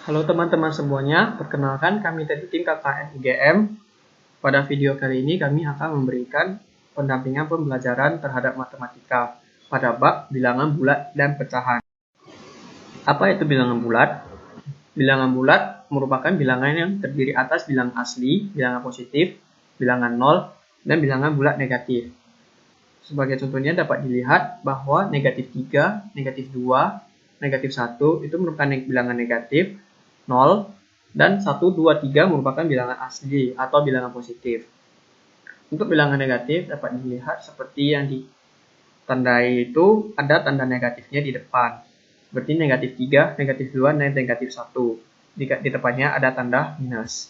Halo teman-teman semuanya, perkenalkan kami dari tim KKN UGM. Pada video kali ini kami akan memberikan pendampingan pembelajaran terhadap matematika pada bab bilangan bulat dan pecahan. Apa itu bilangan bulat? Bilangan bulat merupakan bilangan yang terdiri atas bilangan asli, bilangan positif, bilangan nol, dan bilangan bulat negatif. Sebagai contohnya dapat dilihat bahwa negatif 3, negatif 2, negatif 1 itu merupakan bilangan negatif, 0, dan 1, 2, 3 merupakan bilangan asli atau bilangan positif. Untuk bilangan negatif dapat dilihat seperti yang ditandai itu ada tanda negatifnya di depan. Seperti negatif 3, negatif 2, dan negatif 1. Di depannya ada tanda minus.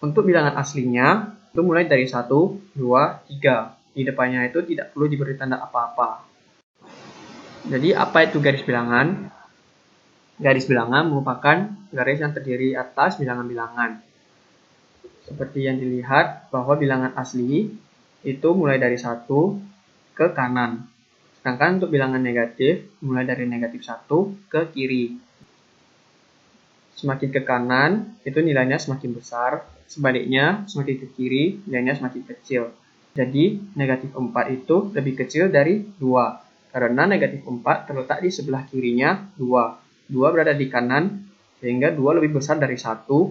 Untuk bilangan aslinya itu mulai dari 1, 2, 3. Di depannya itu tidak perlu diberi tanda apa-apa. Jadi apa itu garis bilangan? Garis bilangan merupakan garis yang terdiri atas bilangan-bilangan. Seperti yang dilihat bahwa bilangan asli itu mulai dari 1 ke kanan. Sedangkan untuk bilangan negatif mulai dari negatif 1 ke kiri. Semakin ke kanan itu nilainya semakin besar, sebaliknya semakin ke kiri nilainya semakin kecil. Jadi negatif 4 itu lebih kecil dari 2, karena negatif 4 terletak di sebelah kirinya 2. 2 berada di kanan, sehingga 2 lebih besar dari 1, 0,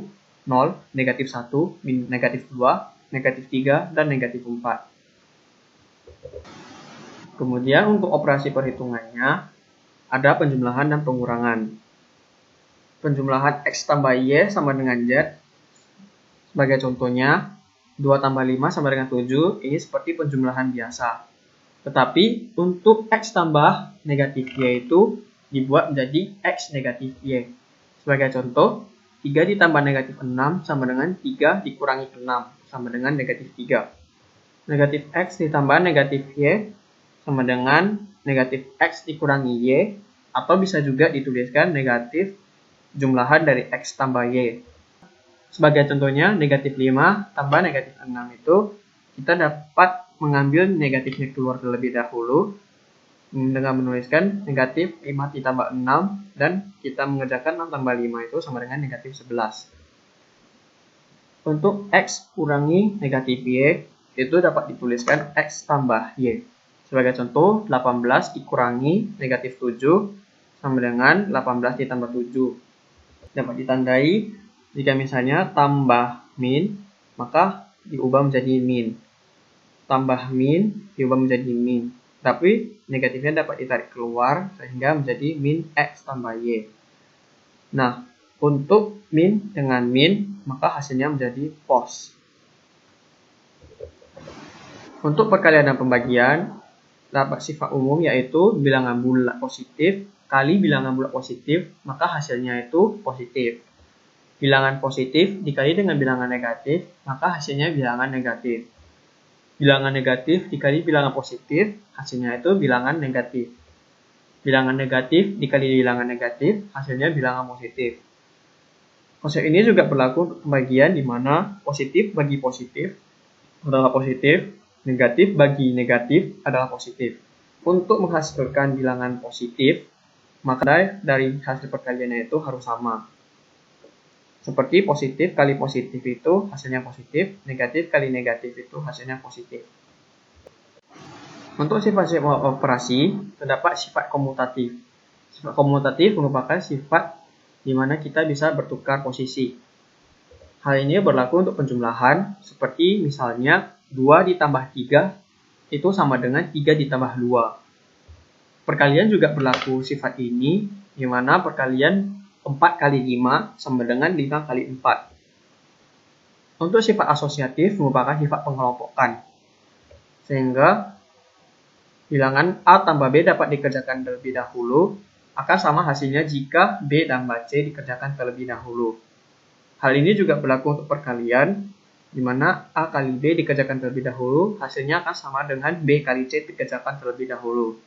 negatif 1, negatif 2, negatif 3, dan negatif 4. Kemudian untuk operasi perhitungannya, ada penjumlahan dan pengurangan. Penjumlahan X tambah Y sama dengan Z. Sebagai contohnya, 2 tambah 5 sama dengan 7, ini seperti penjumlahan biasa. Tetapi untuk X tambah negatif Y itu dibuat menjadi X negatif Y. Sebagai contoh, 3 ditambah negatif 6 sama dengan 3 dikurangi 6 sama dengan negatif 3. Negatif X ditambah negatif Y sama dengan negatif X dikurangi Y, atau bisa juga dituliskan negatif jumlahan dari X tambah Y. Sebagai contohnya, negatif 5 tambah negatif 6 itu kita dapat mengambil negatifnya keluar terlebih dahulu dengan menuliskan negatif 5 ditambah 6, dan kita mengerjakan 6 tambah 5 itu sama dengan negatif 11. Untuk X kurangi negatif Y itu dapat dituliskan X tambah Y. Sebagai contoh, 18 dikurangi negatif 7 sama dengan 18 ditambah 7. Dapat ditandai jika misalnya tambah min, maka diubah menjadi min. Tambah min diubah menjadi min. Tapi negatifnya dapat ditarik keluar sehingga menjadi min X tambah Y. Nah, untuk min dengan min, maka hasilnya menjadi pos. Untuk perkalian dan pembagian, dapat sifat umum yaitu bilangan bulat positif kali bilangan bulat positif, maka hasilnya itu positif. Bilangan positif dikali dengan bilangan negatif, maka hasilnya bilangan negatif. Bilangan negatif dikali bilangan positif, hasilnya itu bilangan negatif. Bilangan negatif dikali bilangan negatif, hasilnya bilangan positif. Konsep ini juga berlaku untuk pembagian di mana positif bagi positif adalah positif, negatif bagi negatif adalah positif. Untuk menghasilkan bilangan positif, maka dari hasil perkaliannya itu harus sama. Seperti positif kali positif itu hasilnya positif, negatif kali negatif itu hasilnya positif. Untuk sifat-sifat operasi, terdapat sifat komutatif. Sifat komutatif merupakan sifat di mana kita bisa bertukar posisi. Hal ini berlaku untuk penjumlahan, seperti misalnya 2 ditambah 3 itu sama dengan 3 ditambah 2. Perkalian juga berlaku sifat ini, di mana perkalian 4 kali 5 sama dengan 5 kali 4. Untuk sifat asosiatif merupakan sifat pengelompokan. Sehingga bilangan A tambah B dapat dikerjakan terlebih dahulu, akan sama hasilnya jika B tambah C dikerjakan terlebih dahulu. Hal ini juga berlaku untuk perkalian, di mana A kali B dikerjakan terlebih dahulu, hasilnya akan sama dengan B kali C dikerjakan terlebih dahulu.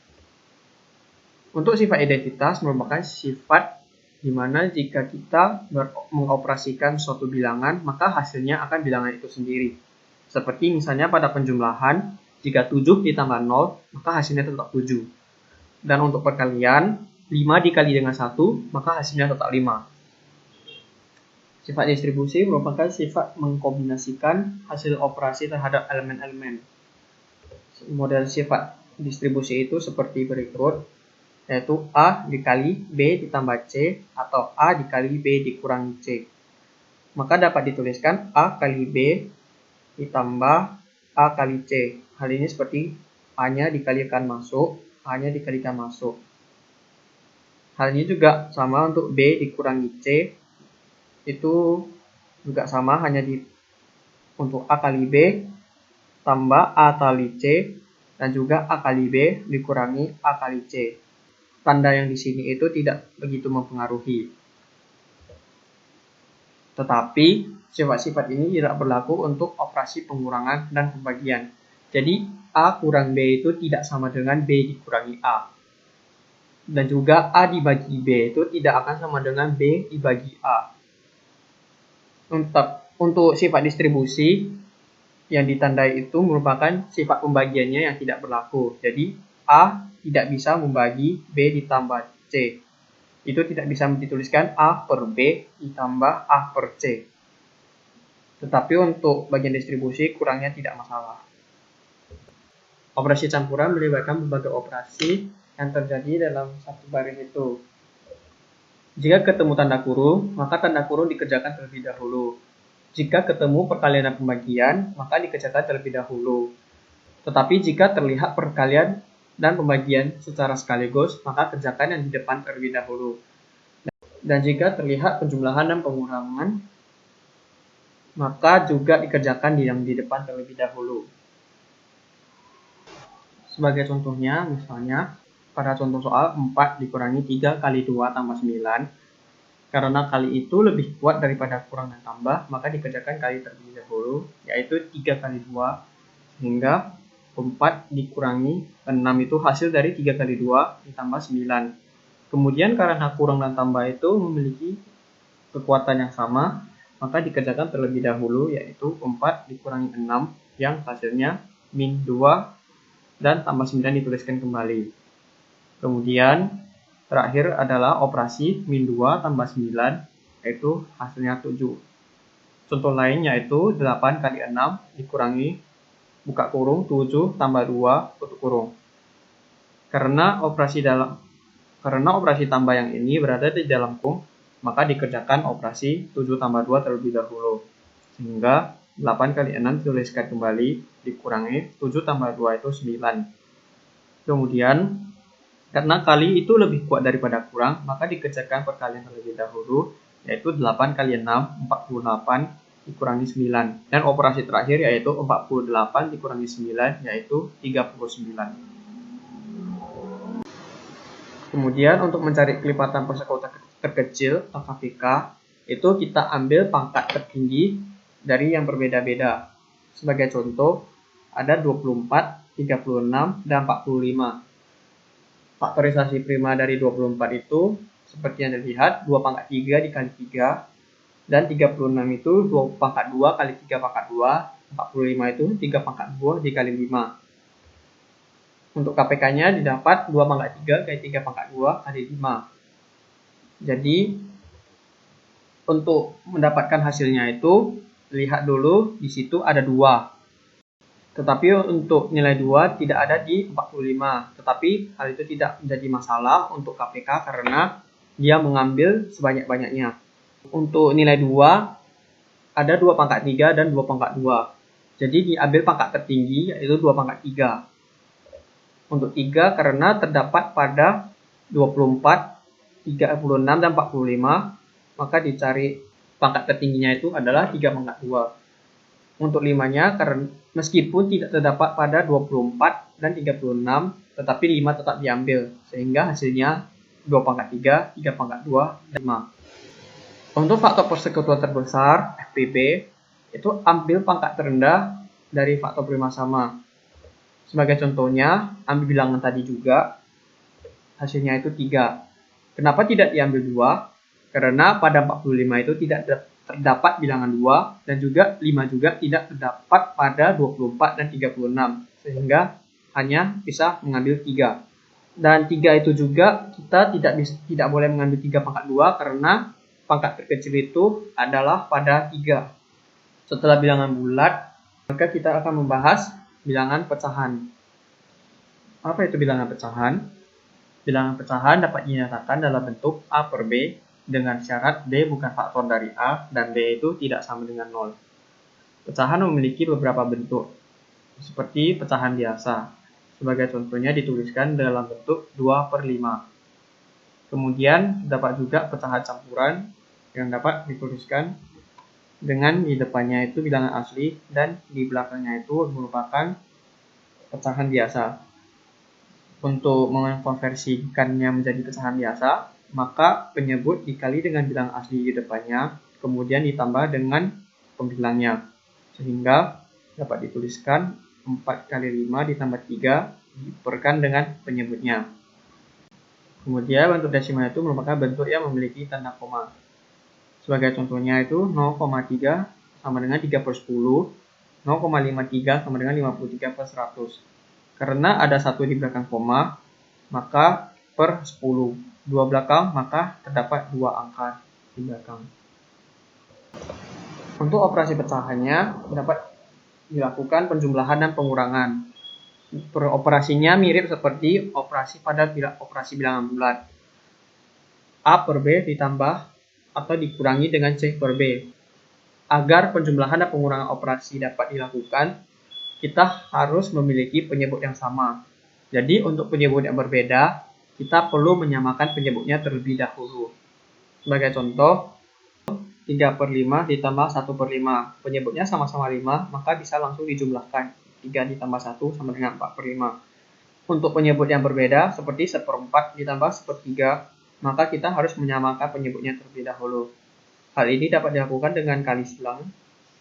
Untuk sifat identitas merupakan sifat di mana jika kita mengoperasikan suatu bilangan, maka hasilnya akan bilangan itu sendiri. Seperti misalnya pada penjumlahan, jika 7 ditambah 0, maka hasilnya tetap 7. Dan untuk perkalian, 5 dikali dengan 1, maka hasilnya tetap 5. Sifat distribusi merupakan sifat mengkombinasikan hasil operasi terhadap elemen-elemen. Model sifat distribusi itu seperti berikut, yaitu A dikali B ditambah C atau A dikali B dikurangi C. Maka dapat dituliskan A kali B ditambah A kali C. Hal ini seperti A-nya dikalikan masuk, A-nya dikalikan masuk. Hal ini juga sama untuk B dikurangi C. Itu juga sama, hanya untuk A kali B tambah A kali C dan juga A kali B dikurangi A kali C. Tanda yang di sini itu tidak begitu mempengaruhi. Tetapi sifat-sifat ini tidak berlaku untuk operasi pengurangan dan pembagian. Jadi A kurang B itu tidak sama dengan B dikurangi A. Dan juga A dibagi B itu tidak akan sama dengan B dibagi A. Untuk sifat distribusi yang ditandai itu merupakan sifat pembagiannya yang tidak berlaku. Jadi A tidak bisa membagi B ditambah C. Itu tidak bisa dituliskan A per B ditambah A per C. Tetapi untuk bagian distribusi kurangnya tidak masalah. Operasi campuran melibatkan berbagai operasi yang terjadi dalam satu baris itu. Jika ketemu tanda kurung, maka tanda kurung dikerjakan terlebih dahulu. Jika ketemu perkalian dan pembagian, maka dikerjakan terlebih dahulu. Tetapi jika terlihat perkalian dan pembagian secara sekaligus, maka kerjakan yang di depan terlebih dahulu. Dan jika terlihat penjumlahan dan pengurangan, maka juga dikerjakan yang di depan terlebih dahulu. Sebagai contohnya, misalnya, pada contoh soal 4 dikurangi 3 kali 2 tambah 9. Karena kali itu lebih kuat daripada kurang dan tambah, maka dikerjakan kali terlebih dahulu, yaitu 3 kali 2, sehingga 4 dikurangi 6 itu hasil dari 3 kali 2 ditambah 9. Kemudian karena kurang dan tambah itu memiliki kekuatan yang sama, maka dikerjakan terlebih dahulu, yaitu 4 dikurangi 6, yang hasilnya min 2, dan tambah 9 dituliskan kembali. Kemudian terakhir adalah operasi min 2 tambah 9, yaitu hasilnya 7. Contoh lain yaitu 8 kali 6 dikurangi buka kurung 7 tambah 2 tutup kurung. Karena operasi tambah yang ini berada di dalam kurung, maka dikerjakan operasi 7 tambah 2 terlebih dahulu. Sehingga 8 kali 6 dituliskan kembali dikurangi 7 tambah 2 itu 9. Kemudian karena kali itu lebih kuat daripada kurang, maka dikerjakan perkalian terlebih dahulu, yaitu 8 kali 6, 48 dikurangi 9. Dan operasi terakhir yaitu 48 dikurangi 9, yaitu 39. Kemudian untuk mencari kelipatan persekutuan terkecil atau KPK, itu kita ambil pangkat tertinggi dari yang berbeda-beda. Sebagai contoh, ada 24, 36, dan 45. Faktorisasi prima dari 24 itu seperti yang dilihat 2 pangkat 3 dikali 3, dan 36 itu 2 pangkat 2 kali 3 pangkat 2, 45 itu 3 pangkat 2 dikali 5. Untuk KPK-nya didapat 2 pangkat 3 kali 3 pangkat 2 kali 5. Jadi untuk mendapatkan hasilnya itu lihat dulu di situ ada 2. Tetapi untuk nilai 2 tidak ada di 45. Tetapi hal itu tidak menjadi masalah untuk KPK karena dia mengambil sebanyak-banyaknya. Untuk nilai 2 ada 2 pangkat 3 dan 2 pangkat 2. Jadi diambil pangkat tertinggi yaitu 2 pangkat 3. Untuk 3 karena terdapat pada 24, 36, dan 45, maka dicari pangkat tertingginya itu adalah 3 pangkat 2. Untuk 5-nya, karena meskipun tidak terdapat pada 24 dan 36, tetapi 5 tetap diambil, sehingga hasilnya 2 pangkat 3, 3 pangkat 2, dan 5. Untuk faktor persekutuan terbesar, FPB, itu ambil pangkat terendah dari faktor prima sama. Sebagai contohnya, ambil bilangan tadi juga, hasilnya itu 3. Kenapa tidak diambil 2? Karena pada 45 itu tidak terdapat bilangan 2, dan juga 5 juga tidak terdapat pada 24 dan 36, sehingga hanya bisa mengambil 3. Dan 3 itu juga kita tidak boleh mengambil 3 pangkat 2 karena pangkat terkecil itu adalah pada 3. Setelah bilangan bulat, maka kita akan membahas bilangan pecahan. Apa itu bilangan pecahan? Bilangan pecahan dapat dinyatakan dalam bentuk A per B dengan syarat B bukan faktor dari A dan B itu tidak sama dengan 0. Pecahan memiliki beberapa bentuk, seperti pecahan biasa. Sebagai contohnya dituliskan dalam bentuk 2 per 5. Kemudian dapat juga pecahan campuran yang dapat dituliskan dengan di depannya itu bilangan asli dan di belakangnya itu merupakan pecahan biasa. Untuk mengkonversikannya menjadi pecahan biasa, maka penyebut dikali dengan bilangan asli di depannya, kemudian ditambah dengan pembilangnya. Sehingga dapat dituliskan 4 kali 5 ditambah 3 diperkan dengan penyebutnya. Kemudian bentuk desimal itu merupakan bentuk yang memiliki tanda koma. Sebagai contohnya itu 0,3 sama dengan 3 per 10, 0,53 sama dengan 53 per 100. Karena ada 1 di belakang koma, maka per 10. 2 belakang, maka terdapat 2 angka di belakang. Untuk operasi pecahannya dapat dilakukan penjumlahan dan pengurangan. Operasinya mirip seperti operasi pada operasi bilangan bulat. A per B ditambah atau dikurangi dengan C per B. Agar penjumlahan dan pengurangan operasi dapat dilakukan, kita harus memiliki penyebut yang sama. Jadi untuk penyebut yang berbeda, kita perlu menyamakan penyebutnya terlebih dahulu. Sebagai contoh, 3 per 5 ditambah 1 per 5. Penyebutnya sama-sama 5, maka bisa langsung dijumlahkan. 3 ditambah 1 sama dengan 4 per 5. Untuk penyebut yang berbeda, seperti 1/4 ditambah 1/3, maka kita harus menyamakan penyebutnya terlebih dahulu. Hal ini dapat dilakukan dengan kali silang.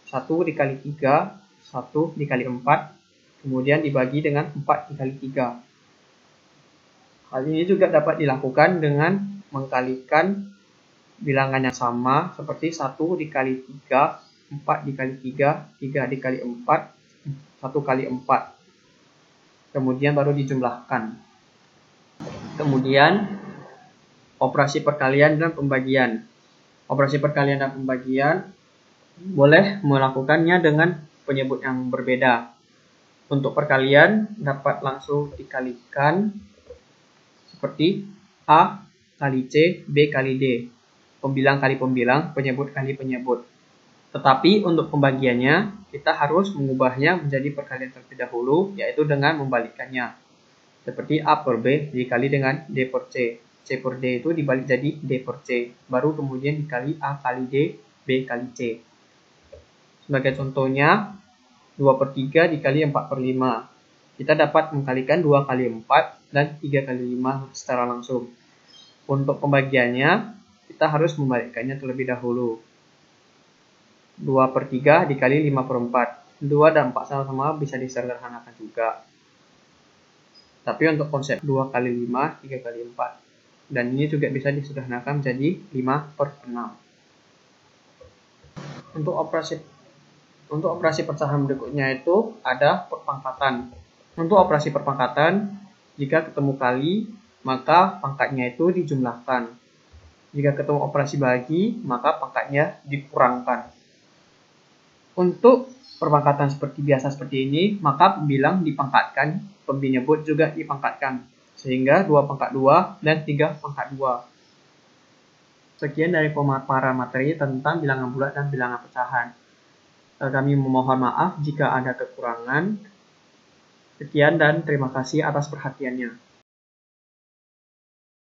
1 dikali 3, 1 dikali 4, kemudian dibagi dengan 4 dikali 3. Hal ini juga dapat dilakukan dengan mengkalikan bilangan yang sama seperti 1 dikali 3, 4 dikali 3, 3 dikali 4, 1 kali 4. Kemudian baru dijumlahkan. Kemudian operasi perkalian dan pembagian. Operasi perkalian dan pembagian boleh melakukannya dengan penyebut yang berbeda. Untuk perkalian dapat langsung dikalikan seperti A kali C, B kali D. Pembilang kali pembilang, penyebut kali penyebut. Tetapi untuk pembagiannya, kita harus mengubahnya menjadi perkalian terlebih dahulu, yaitu dengan membalikkannya. Seperti A per B dikali dengan D per C. C per D itu dibalik jadi D per C. Baru kemudian dikali A kali D, B kali C. Sebagai contohnya, 2 per 3 dikali 4 per 5. Kita dapat mengkalikan 2 kali 4 dan 3 kali 5 secara langsung. Untuk pembagiannya, kita harus membalikkannya terlebih dahulu. 2 per 3 dikali 5 per 4. 2 dan 4 sama-sama bisa disederhanakan juga. Tapi untuk konsep 2 kali 5, 3 kali 4. Dan ini juga bisa disederhanakan menjadi 5 per 6. Untuk operasi pecahan berikutnya itu ada perpangkatan. Untuk operasi perpangkatan, jika ketemu kali, maka pangkatnya itu dijumlahkan. Jika ketemu operasi bagi, maka pangkatnya dikurangkan. Untuk perpangkatan seperti biasa seperti ini, maka pembilang dipangkatkan, penyebut juga dipangkatkan. Sehingga 2 pangkat 2 dan 3 pangkat 2. Sekian dari pemaparan materi tentang bilangan bulat dan bilangan pecahan. Kami memohon maaf jika ada kekurangan. Sekian dan terima kasih atas perhatiannya.